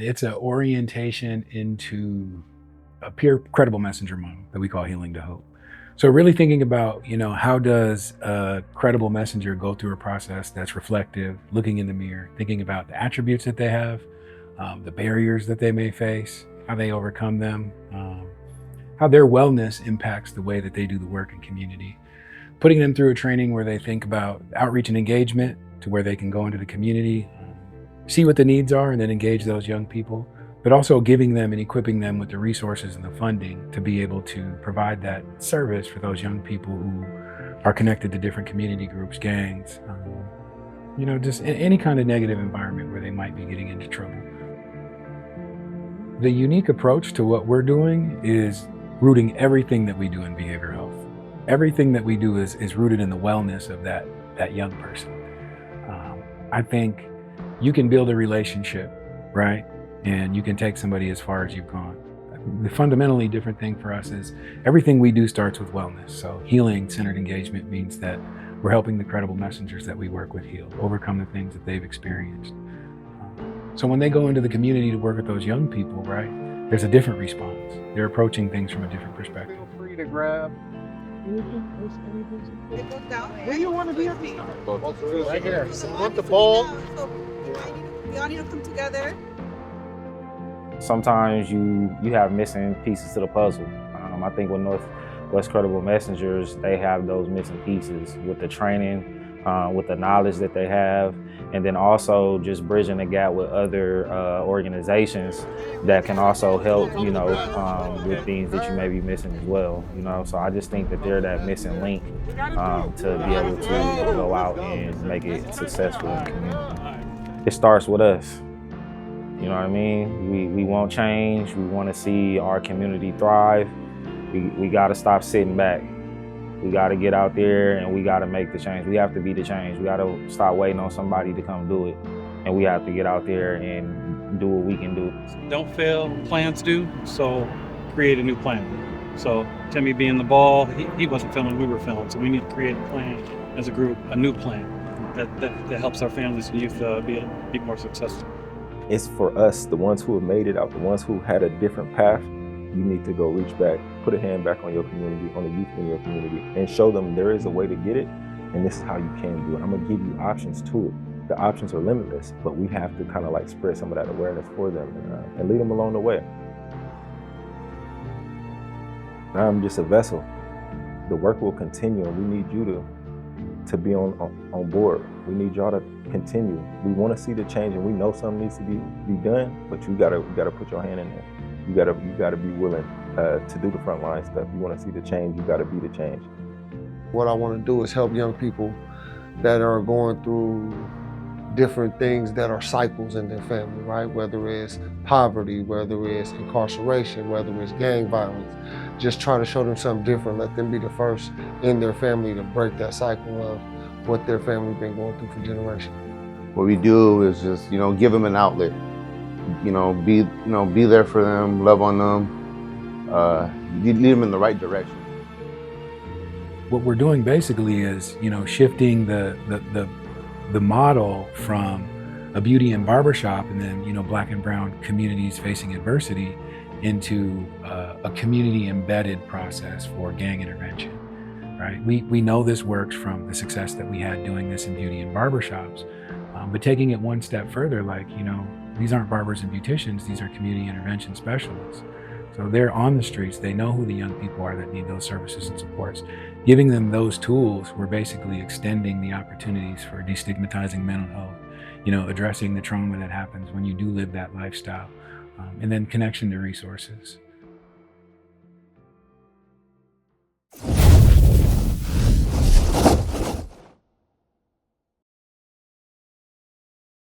It's an orientation into a peer credible messenger model that we call healing to hope. So really thinking about, how does a credible messenger go through a process that's reflective, looking in the mirror, thinking about the attributes that they have, the barriers that they may face, how they overcome them, how their wellness impacts the way that they do the work in community. Putting them through a training where they think about outreach and engagement to where they can go into the community, see what the needs are, and then engage those young people, but also giving them and equipping them with the resources and the funding to be able to provide that service for those young people who are connected to different community groups, gangs, just any kind of negative environment where they might be getting into trouble. The unique approach to what we're doing is rooting everything that we do in behavioral health. Everything that we do is rooted in the wellness of that young person. I think you can build a relationship, right? And you can take somebody as far as you've gone. The fundamentally different thing for us is everything we do starts with wellness. So healing-centered engagement means that we're helping the credible messengers that we work with heal, overcome the things that they've experienced. So when they go into the community to work with those young people, right, there's a different response. They're approaching things from a different perspective. Feel free to grab anything. Where do you want to be? Right here. Want the ball? We all need to come together. Sometimes you have missing pieces to the puzzle. I think with Northwest Credible Messengers, they have those missing pieces with the training, with the knowledge that they have, and then also just bridging the gap with other organizations that can also help, with things that you may be missing as well. So I just think that they're that missing link to be able to go out and make it successful in the community. It starts with us. You know what I mean? We want change. We want to see our community thrive. We got to stop sitting back. We got to get out there and we got to make the change. We have to be the change. We got to stop waiting on somebody to come do it. And we have to get out there and do what we can do. Don't fail, plans do, so create a new plan. So Timmy being the ball, he wasn't filming, we were filming. So we need to create a plan as a group, a new plan that helps our families and youth be more successful. It's for us, the ones who have made it out, the ones who had a different path. You need to go reach back, put a hand back on your community, on the youth in your community, and show them there is a way to get it, and this is how you can do it. I'm gonna give you options to it. The options are limitless, but we have to kind of like spread some of that awareness for them and lead them along the way. I'm just a vessel. The work will continue, and we need you to be on board. We need y'all to continue. We want to see the change, and we know something needs to be done, but you gotta put your hand in there. You gotta be willing to do the frontline stuff. You want to see the change, you gotta be the change. What I want to do is help young people that are going through different things that are cycles in their family, right? Whether it's poverty, whether it's incarceration, whether it's gang violence. Just try to show them something different. Let them be the first in their family to break that cycle of what their family's been going through for generations. What we do is just, give them an outlet. Be there for them, love on them, lead them in the right direction. What we're doing basically is, shifting the model from a beauty and barbershop and then, Black and brown communities facing adversity into a community embedded process for gang intervention, right? We know this works from the success that we had doing this in beauty and barbershops, but taking it one step further, these aren't barbers and beauticians, these are community intervention specialists. So they're on the streets, they know who the young people are that need those services and supports. Giving them those tools, we're basically extending the opportunities for destigmatizing mental health, addressing the trauma that happens when you do live that lifestyle, and then connection to resources.